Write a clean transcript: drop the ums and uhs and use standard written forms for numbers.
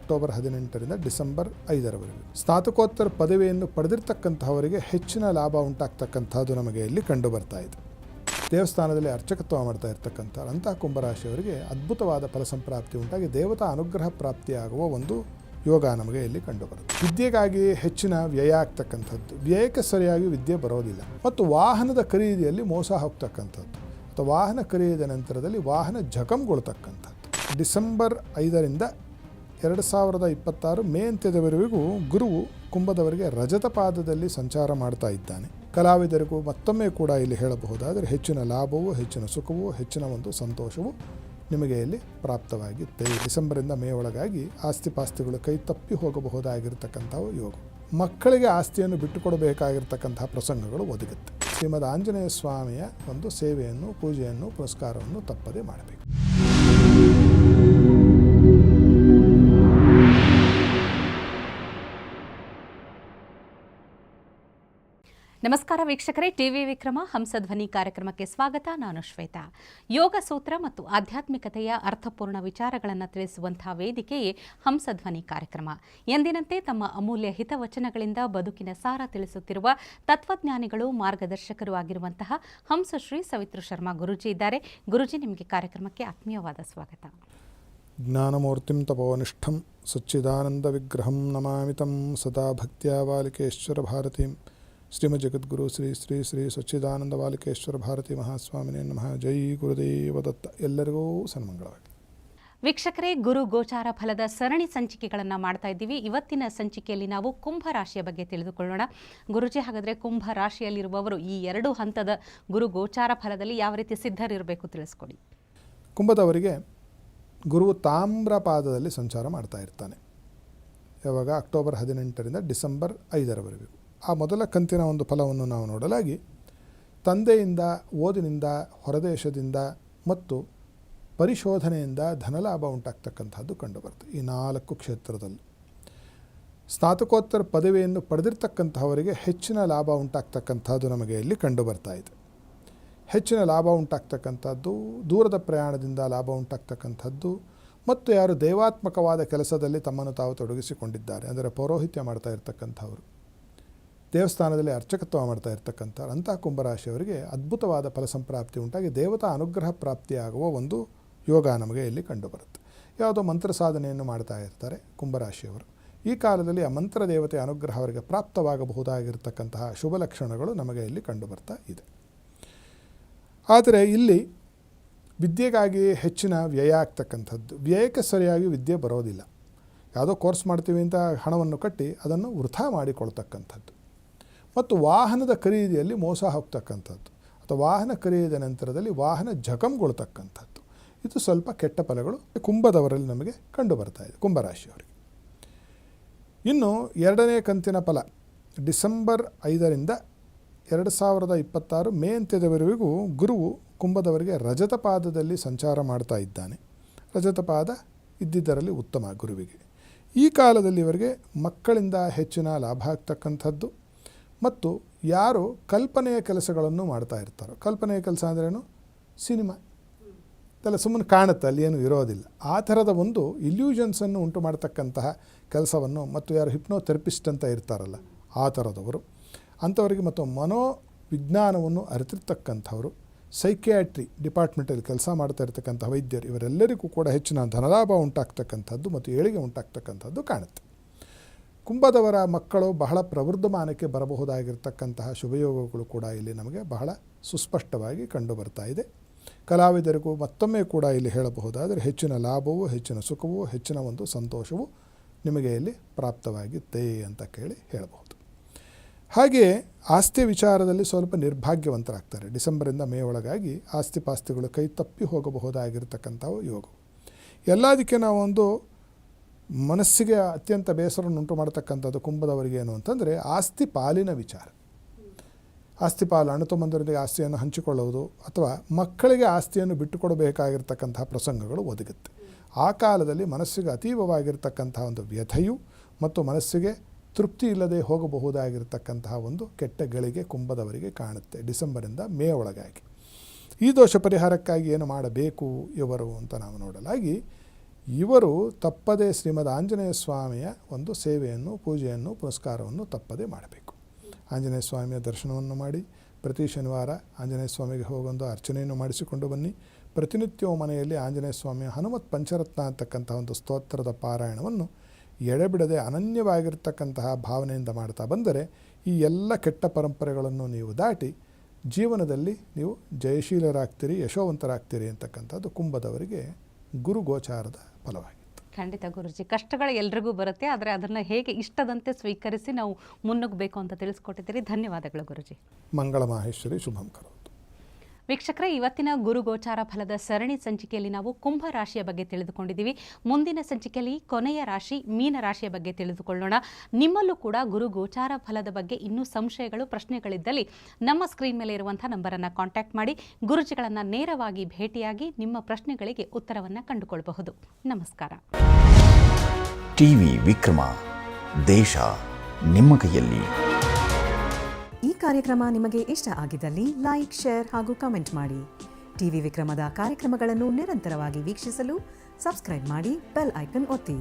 October 18ರಿಂದ December 5ರವರೆಗೆ. ಸ್ನಾತಕೋತ್ತರ ಪದವಿಯನ್ನು ಪಡೆದಿರ್ತಕ್ಕಂತಹವರಿಗೆ ಹೆಚ್ಚಿನ ಲಾಭ ಉಂಟಾಗ್ತಕ್ಕಂಥದ್ದು ನಮಗೆ ಇಲ್ಲಿ ಕಂಡು ಬರ್ತಾ ಇದೆ. ದೇವಸ್ಥಾನದಲ್ಲಿ ಅರ್ಚಕತ್ವ ಮಾಡ್ತಾ ಇರ್ತಕ್ಕಂಥ ಅಂತಹ ಕುಂಭರಾಶಿಯವರಿಗೆ ಅದ್ಭುತವಾದ ಫಲಸಂಪ್ರಾಪ್ತಿ ಉಂಟಾಗಿ ದೇವತಾ ಅನುಗ್ರಹ ಪ್ರಾಪ್ತಿಯಾಗುವ ಒಂದು ಯೋಗ ನಮಗೆ ಇಲ್ಲಿ ಕಂಡುಬರುತ್ತೆ. ವಿದ್ಯೆಗಾಗಿ ಹೆಚ್ಚಿನ ವ್ಯಯ ಆಗ್ತಕ್ಕಂಥದ್ದು, ವ್ಯಯಕ್ಕೆ ಸರಿಯಾಗಿ ವಿದ್ಯೆ ಬರೋದಿಲ್ಲ, ಮತ್ತು ವಾಹನದ ಖರೀದಿಯಲ್ಲಿ ಮೋಸ ಹೋಗ್ತಕ್ಕಂಥದ್ದು ಅಥವಾ ವಾಹನ ಖರೀದಿದ ನಂತರದಲ್ಲಿ ವಾಹನ ಜಖಂಗೊಳ್ತಕ್ಕಂಥದ್ದು. ಡಿಸೆಂಬರ್ 5ರಿಂದ 2026 ಮೇ ಅಂತ್ಯದವರೆಗೂ ಗುರುವು ಕುಂಭದವರಿಗೆ ರಜತ ಪಾದದಲ್ಲಿ ಸಂಚಾರ ಮಾಡ್ತಾ ಇದ್ದಾನೆ. ಕಲಾವಿದರಿಗೂ ಮತ್ತೊಮ್ಮೆ ಕೂಡ ಇಲ್ಲಿ ಹೇಳಬಹುದಾದರೆ ಹೆಚ್ಚಿನ ಲಾಭವೂ, ಹೆಚ್ಚಿನ ಸುಖವೂ, ಹೆಚ್ಚಿನ ಒಂದು ಸಂತೋಷವೂ ನಿಮಗೆ ಇಲ್ಲಿ ಪ್ರಾಪ್ತವಾಗಿತ್ತೆ. ಡಿಸೆಂಬರಿಂದ ಮೇ ಒಳಗಾಗಿ ಆಸ್ತಿ ಪಾಸ್ತಿಗಳು ಕೈ ತಪ್ಪಿ ಹೋಗಬಹುದಾಗಿರ್ತಕ್ಕಂಥವು ಯೋಗ. ಮಕ್ಕಳಿಗೆ ಆಸ್ತಿಯನ್ನು ಬಿಟ್ಟುಕೊಡಬೇಕಾಗಿರ್ತಕ್ಕಂತಹ ಪ್ರಸಂಗಗಳು ಒದಗುತ್ತೆ. ಶ್ರೀಮದ್ ಆಂಜನೇಯ ಸ್ವಾಮಿಯ ಒಂದು ಸೇವೆಯನ್ನು, ಪೂಜೆಯನ್ನು, ಪುರಸ್ಕಾರವನ್ನು ತಪ್ಪದೇ ಮಾಡಬೇಕು. ನಮಸ್ಕಾರ ವೀಕ್ಷಕರೇ, ಟಿವಿ ವಿಕ್ರಮ ಹಂಸಧ್ವನಿ ಕಾರ್ಯಕ್ರಮಕ್ಕೆ ಸ್ವಾಗತ. ನಾನು ಶ್ವೇತಾ. ಯೋಗ ಸೂತ್ರ ಮತ್ತು ಆಧ್ಯಾತ್ಮಿಕತೆಯ ಅರ್ಥಪೂರ್ಣ ವಿಚಾರಗಳನ್ನು ತಿಳಿಸುವಂತಹ ವೇದಿಕೆಯೇ ಹಂಸಧ್ವನಿ ಕಾರ್ಯಕ್ರಮ. ಎಂದಿನಂತೆ ತಮ್ಮ ಅಮೂಲ್ಯ ಹಿತವಚನಗಳಿಂದ ಬದುಕಿನ ಸಾರ ತಿಳಿಸುತ್ತಿರುವ ತತ್ವಜ್ಞಾನಿಗಳು, ಮಾರ್ಗದರ್ಶಕರು ಆಗಿರುವಂತಹ ಹಂಸಶ್ರೀ ಸವಿತೃ ಶರ್ಮಾ ಗುರುಜಿ ಇದ್ದಾರೆ. ಗುರುಜಿ, ನಿಮಗೆ ಕಾರ್ಯಕ್ರಮಕ್ಕೆ ಆತ್ಮೀಯವಾದ ಸ್ವಾಗತ. ಜ್ಞಾನಮೂರ್ತಿಂ ತಪೋನಿಷ್ಠಂ ಸಚ್ಚಿದಾನಂದ ವಿಗ್ರಹಂ ನಮಾಮಿತಂ ಸದಾ ಭಕ್ತ್ಯಾ ಬಾಲಿಕೇಶ್ವರ ಭಾರತೀಂ ಶ್ರೀಮದ್ ಜಗದ್ಗುರು ಶ್ರೀ ಶ್ರೀ ಶ್ರೀ ಸಚ್ಚಿದಾನಂದ ಬಾಲಿಕೇಶ್ವರ ಭಾರತಿ ಮಹಾಸ್ವಾಮಿನೇ ನಮಃ. ಜೈ ಗುರುದೇವ ದತ್ತ. ಎಲ್ಲರಿಗೂ ಸನ್ಮಂಗಳವಾಗಿ. ವೀಕ್ಷಕರೇ, ಗುರು ಗೋಚಾರ ಫಲದ ಸರಣಿ ಸಂಚಿಕೆಗಳನ್ನು ಮಾಡ್ತಾ ಇದ್ದೀವಿ. ಇವತ್ತಿನ ಸಂಚಿಕೆಯಲ್ಲಿ ನಾವು ಕುಂಭ ರಾಶಿಯ ಬಗ್ಗೆ ತಿಳಿದುಕೊಳ್ಳೋಣ. ಗುರುಜಿ, ಹಾಗಾದರೆ ಕುಂಭ ರಾಶಿಯಲ್ಲಿರುವವರು ಈ 2 ಹಂತದ ಗುರು ಗೋಚಾರ ಫಲದಲ್ಲಿ ಯಾವ ರೀತಿ ಸಿದ್ಧರಿರಬೇಕು ತಿಳಿಸ್ಕೊಡಿ. ಕುಂಭದವರಿಗೆ ಗುರುವು ತಾಮ್ರ ಪಾದದಲ್ಲಿ ಸಂಚಾರ ಮಾಡ್ತಾ ಇರ್ತಾನೆ. ಯಾವಾಗ? ಅಕ್ಟೋಬರ್ 18ರಿಂದ ಡಿಸೆಂಬರ್ 5ರವರೆಗೂ. ಆ ಮೊದಲ ಕಂತಿನ ಒಂದು ಫಲವನ್ನು ನಾವು ನೋಡಲಾಗಿ, ತಂದೆಯಿಂದ, ಓದಿನಿಂದ, ಹೊರದೇಶದಿಂದ ಮತ್ತು ಪರಿಶೋಧನೆಯಿಂದ ಧನಲಾಭ ಉಂಟಾಗ್ತಕ್ಕಂಥದ್ದು ಕಂಡುಬರ್ತದೆ. ಈ 4 ಕ್ಷೇತ್ರದಲ್ಲಿ ಸ್ನಾತಕೋತ್ತರ ಪದವಿಯನ್ನು ಪಡೆದಿರ್ತಕ್ಕಂಥವರಿಗೆ ಹೆಚ್ಚಿನ ಲಾಭ ಉಂಟಾಗ್ತಕ್ಕಂಥದ್ದು ನಮಗೆ ಇಲ್ಲಿ ಕಂಡುಬರ್ತಾ ಇದೆ. ಹೆಚ್ಚಿನ ಲಾಭ ಉಂಟಾಗ್ತಕ್ಕಂಥದ್ದು, ದೂರದ ಪ್ರಯಾಣದಿಂದ ಲಾಭ ಉಂಟಾಗ್ತಕ್ಕಂಥದ್ದು, ಮತ್ತು ಯಾರು ದೈವಾತ್ಮಕವಾದ ಕೆಲಸದಲ್ಲಿ ತಮ್ಮನ್ನು ತಾವು ತೊಡಗಿಸಿಕೊಂಡಿದ್ದಾರೆ, ಅಂದರೆ ಪೌರೋಹಿತ್ಯ ಮಾಡ್ತಾ ಇರ್ತಕ್ಕಂಥವ್ರು, ದೇವಸ್ಥಾನದಲ್ಲಿ ಅರ್ಚಕತ್ವ ಮಾಡ್ತಾ ಇರ್ತಕ್ಕಂಥ ಅಂತಹ ಕುಂಭರಾಶಿಯವರಿಗೆ ಅದ್ಭುತವಾದ ಫಲಸಂಪ್ರಾಪ್ತಿ ಉಂಟಾಗಿ ದೇವತಾ ಅನುಗ್ರಹ ಪ್ರಾಪ್ತಿಯಾಗುವ ಒಂದು ಯೋಗ ನಮಗೆ ಇಲ್ಲಿ ಕಂಡುಬರುತ್ತೆ. ಯಾವುದೋ ಮಂತ್ರ ಸಾಧನೆಯನ್ನು ಮಾಡ್ತಾ ಇರ್ತಾರೆ ಕುಂಭರಾಶಿಯವರು. ಈ ಕಾಲದಲ್ಲಿ ಆ ಮಂತ್ರ ದೇವತೆ ಅನುಗ್ರಹ ಅವರಿಗೆ ಪ್ರಾಪ್ತವಾಗಬಹುದಾಗಿರ್ತಕ್ಕಂತಹ ಶುಭ ಲಕ್ಷಣಗಳು ನಮಗೆ ಇಲ್ಲಿ ಕಂಡುಬರ್ತಾ ಇದೆ. ಆದರೆ ಇಲ್ಲಿ ವಿದ್ಯೆಗಾಗಿ ಹೆಚ್ಚಿನ ವ್ಯಯ ಆಗ್ತಕ್ಕಂಥದ್ದು, ವ್ಯಯಕ್ಕೆ ಸರಿಯಾಗಿ ವಿದ್ಯೆ ಬರೋದಿಲ್ಲ. ಯಾವುದೋ ಕೋರ್ಸ್ ಮಾಡ್ತೀವಿ ಅಂತ ಹಣವನ್ನು ಕಟ್ಟಿ ಅದನ್ನು ವೃಥಾ ಮಾಡಿಕೊಳ್ತಕ್ಕಂಥದ್ದು, ಮತ್ತು ವಾಹನದ ಖರೀದಿಯಲ್ಲಿ ಮೋಸ ಹೋಗ್ತಕ್ಕಂಥದ್ದು ಅಥವಾ ವಾಹನ ಖರೀದಿದ ನಂತರದಲ್ಲಿ ವಾಹನ ಜಖಂಗೊಳ್ತಕ್ಕಂಥದ್ದು, ಇದು ಸ್ವಲ್ಪ ಕೆಟ್ಟ ಫಲಗಳು ಕುಂಭದವರಲ್ಲಿ ನಮಗೆ ಕಂಡು ಬರ್ತಾ ಇದೆ ಕುಂಭರಾಶಿಯವರಿಗೆ. ಇನ್ನು 2ನೇ ಕಂತಿನ ಫಲ ಡಿಸೆಂಬರ್ 5ರಿಂದ 2026 ಮೇ ಅಂತ್ಯದವರೆಗೂ ಗುರುವು ಕುಂಭದವರಿಗೆ ರಜತ ಪಾದದಲ್ಲಿ ಸಂಚಾರ ಮಾಡ್ತಾ ಇದ್ದಾನೆ. ರಜತ ಪಾದ ಇದ್ದಿದ್ದರಲ್ಲಿ ಉತ್ತಮ ಗುರುವಿಗೆ. ಈ ಕಾಲದಲ್ಲಿ ಇವರಿಗೆ ಮಕ್ಕಳಿಂದ ಹೆಚ್ಚಿನ ಲಾಭ ಆಗ್ತಕ್ಕಂಥದ್ದು, ಮತ್ತು ಯಾರು ಕಲ್ಪನೆಯ ಕೆಲಸಗಳನ್ನು ಮಾಡ್ತಾ ಇರ್ತಾರೋ, ಕಲ್ಪನೆಯ ಕೆಲಸ ಅಂದ್ರೇನು? ಸಿನಿಮಾ ಇದೆಲ್ಲ ಸುಮ್ಮನೆ ಕಾಣುತ್ತೆ, ಅಲ್ಲಿ ಏನು ಇರೋದಿಲ್ಲ. ಆ ಥರದ ಒಂದು ಇಲ್ಯೂಷನ್ಸನ್ನು ಉಂಟು ಮಾಡ್ತಕ್ಕಂತಹ ಕೆಲಸವನ್ನು, ಮತ್ತು ಯಾರು ಹಿಪ್ನೋಥೆರಪಿಸ್ಟ್ ಅಂತ ಇರ್ತಾರಲ್ಲ ಆ ಥರದವರು, ಅಂಥವರಿಗೆ, ಮತ್ತು ಮನೋವಿಜ್ಞಾನವನ್ನು ಅರಿತಿರ್ತಕ್ಕಂಥವರು, ಸೈಕಿಯಾಟ್ರಿ ಡಿಪಾರ್ಟ್ಮೆಂಟಲ್ಲಿ ಕೆಲಸ ಮಾಡ್ತಾ ಇರ್ತಕ್ಕಂಥ ವೈದ್ಯರು, ಇವರೆಲ್ಲರಿಗೂ ಕೂಡ ಹೆಚ್ಚಿನ ಧನಲಾಭ ಉಂಟಾಗ್ತಕ್ಕಂಥದ್ದು ಮತ್ತು ಏಳಿಗೆ ಉಂಟಾಗ್ತಕ್ಕಂಥದ್ದು ಕಾಣುತ್ತೆ. ಕುಂಭದವರ ಮಕ್ಕಳು ಬಹಳ ಪ್ರವೃದ್ಧಮಾನಕ್ಕೆ ಬರಬಹುದಾಗಿರ್ತಕ್ಕಂತಹ ಶುಭಯೋಗಗಳು ಕೂಡ ಇಲ್ಲಿ ನಮಗೆ ಬಹಳ ಸುಸ್ಪಷ್ಟವಾಗಿ ಕಂಡು ಬರ್ತಾ ಇದೆ. ಕಲಾವಿದರಿಗೂ ಮತ್ತೊಮ್ಮೆ ಕೂಡ ಇಲ್ಲಿ ಹೇಳಬಹುದಾದರೆ ಹೆಚ್ಚಿನ ಲಾಭವೂ, ಹೆಚ್ಚಿನ ಸುಖವೂ, ಹೆಚ್ಚಿನ ಒಂದು ಸಂತೋಷವೂ ನಿಮಗೆ ಇಲ್ಲಿ ಪ್ರಾಪ್ತವಾಗಿತ್ತೆ ಅಂತ ಹೇಳಬಹುದು. ಹಾಗೆಯೇ ಆಸ್ತಿ ವಿಚಾರದಲ್ಲಿ ಸ್ವಲ್ಪ ನಿರ್ಭಾಗ್ಯವಂತರಾಗ್ತಾರೆ. ಡಿಸೆಂಬರಿಂದ ಮೇ ಒಳಗಾಗಿ ಆಸ್ತಿ ಪಾಸ್ತಿಗಳು ಕೈ ತಪ್ಪಿ ಹೋಗಬಹುದಾಗಿರ್ತಕ್ಕಂಥವು ಯೋಗ. ಎಲ್ಲದಕ್ಕೆ ನಾವು ಒಂದು ಮನಸ್ಸಿಗೆ ಅತ್ಯಂತ ಬೇಸರವನ್ನು ಉಂಟು ಮಾಡ್ತಕ್ಕಂಥದ್ದು ಕುಂಭದವರಿಗೆ ಏನು ಅಂತಂದರೆ ಆಸ್ತಿ ಪಾಲಿನ ವಿಚಾರ. ಆಸ್ತಿ ಪಾಲು, ಅಣ್ಣ ತಮ್ಮಂದಿರೊಂದಿಗೆ ಆಸ್ತಿಯನ್ನು ಹಂಚಿಕೊಳ್ಳುವುದು ಅಥವಾ ಮಕ್ಕಳಿಗೆ ಆಸ್ತಿಯನ್ನು ಬಿಟ್ಟುಕೊಡಬೇಕಾಗಿರ್ತಕ್ಕಂಥ ಪ್ರಸಂಗಗಳು ಒದಗುತ್ತೆ. ಆ ಕಾಲದಲ್ಲಿ ಮನಸ್ಸಿಗೆ ಅತೀವವಾಗಿರ್ತಕ್ಕಂಥ ಒಂದು ವ್ಯಥೆಯು ಮತ್ತು ಮನಸ್ಸಿಗೆ ತೃಪ್ತಿ ಇಲ್ಲದೆ ಹೋಗಬಹುದಾಗಿರ್ತಕ್ಕಂತಹ ಒಂದು ಕೆಟ್ಟ ಗಳಿಗೆ ಕುಂಭದವರಿಗೆ ಕಾಣುತ್ತೆ ಡಿಸೆಂಬರಿಂದ ಮೇ ಒಳಗಾಗಿ. ಈ ದೋಷ ಪರಿಹಾರಕ್ಕಾಗಿ ಏನು ಮಾಡಬೇಕು ಇವರು ಅಂತ ನಾವು ನೋಡಲಾಗಿ, ಇವರು ತಪ್ಪದೇ ಶ್ರೀಮದ್ ಆಂಜನೇಯ ಸ್ವಾಮಿಯ ಒಂದು ಸೇವೆಯನ್ನು, ಪೂಜೆಯನ್ನು, ಪುರಸ್ಕಾರವನ್ನು ತಪ್ಪದೇ ಮಾಡಬೇಕು. ಆಂಜನೇಯ ಸ್ವಾಮಿಯ ದರ್ಶನವನ್ನು ಮಾಡಿ ಪ್ರತಿ ಶನಿವಾರ ಆಂಜನೇಯ ಸ್ವಾಮಿಗೆ ಹೋಗೊಂದು ಅರ್ಚನೆಯನ್ನು ಮಾಡಿಸಿಕೊಂಡು ಬನ್ನಿ. ಪ್ರತಿನಿತ್ಯವೂ ಮನೆಯಲ್ಲಿ ಆಂಜನೇಯ ಸ್ವಾಮಿಯ ಹನುಮತ್ ಪಂಚರತ್ನ ಅಂತಕ್ಕಂಥ ಒಂದು ಸ್ತೋತ್ರದ ಪಾರಾಯಣವನ್ನು ಎಡೆಬಿಡದೆ ಅನನ್ಯವಾಗಿರ್ತಕ್ಕಂತಹ ಭಾವನೆಯಿಂದ ಮಾಡ್ತಾ ಬಂದರೆ ಈ ಎಲ್ಲ ಕೆಟ್ಟ ಪರಂಪರೆಗಳನ್ನು ನೀವು ದಾಟಿ ಜೀವನದಲ್ಲಿ ನೀವು ಜಯಶೀಲರಾಗ್ತೀರಿ, ಯಶೋವಂತರಾಗ್ತೀರಿ ಅಂತಕ್ಕಂಥದ್ದು ಕುಂಭದವರಿಗೆ ಗುರು ಗೋಚಾರದ ಫಲವಾಗಿತ್ತು. ಖಂಡಿತ ಗುರುಜಿ, ಕಷ್ಟಗಳು ಎಲ್ರಿಗೂ ಬರುತ್ತೆ, ಆದರೆ ಅದನ್ನು ಹೇಗೆ ಇಷ್ಟದಂತೆ ಸ್ವೀಕರಿಸಿ ನಾವು ಮುನ್ನುಗ್ಗಬೇಕು ಅಂತ ತಿಳಿಸ್ಕೊಟ್ಟಿದ್ದೀರಿ. ಧನ್ಯವಾದಗಳು ಗುರುಜಿ. ಮಂಗಳ ಮಾಹೇಶ್ವರಿ ಶುಭಂ ಕರೋತು. ವೀಕ್ಷಕರೇ, ಇವತ್ತಿನ ಗುರು ಗೋಚಾರ ಫಲದ ಸರಣಿ ಸಂಚಿಕೆಯಲ್ಲಿ ನಾವು ಕುಂಭ ರಾಶಿಯ ಬಗ್ಗೆ ತಿಳಿದುಕೊಂಡಿದ್ದೀವಿ. ಮುಂದಿನ ಸಂಚಿಕೆಯಲ್ಲಿ ಕೊನೆಯ ರಾಶಿ ಮೀನ ರಾಶಿಯ ಬಗ್ಗೆ ತಿಳಿದುಕೊಳ್ಳೋಣ. ನಿಮ್ಮಲ್ಲೂ ಕೂಡ ಗುರು ಗೋಚಾರ ಫಲದ ಬಗ್ಗೆ ಇನ್ನೂ ಸಂಶಯಗಳು, ಪ್ರಶ್ನೆಗಳಿದ್ದಲ್ಲಿ ನಮ್ಮ ಸ್ಕ್ರೀನ್ ಮೇಲೆ ಇರುವಂಥ ನಂಬರನ್ನು ಕಾಂಟ್ಯಾಕ್ಟ್ ಮಾಡಿ ಗುರುಜಿಗಳನ್ನು ನೇರವಾಗಿ ಭೇಟಿಯಾಗಿ ನಿಮ್ಮ ಪ್ರಶ್ನೆಗಳಿಗೆ ಉತ್ತರವನ್ನು ಕಂಡುಕೊಳ್ಳಬಹುದು. ನಮಸ್ಕಾರ. ಟಿವಿ ವಿಕ್ರಮ, ದೇಶ ನಿಮ್ಮ ಕೈಯಲ್ಲಿ. ಈ ಕಾರ್ಯಕ್ರಮ ನಿಮಗೆ ಇಷ್ಟ ಆಗಿದ್ದಲ್ಲಿ ಲೈಕ್, ಶೇರ್ ಹಾಗೂ ಕಮೆಂಟ್ ಮಾಡಿ. ಟಿವಿ ವಿಕ್ರಮದ ಕಾರ್ಯಕ್ರಮಗಳನ್ನು ನಿರಂತರವಾಗಿ ವೀಕ್ಷಿಸಲು ಸಬ್ಸ್ಕ್ರೈಬ್ ಮಾಡಿ, ಬೆಲ್ ಐಕನ್ ಒತ್ತಿ.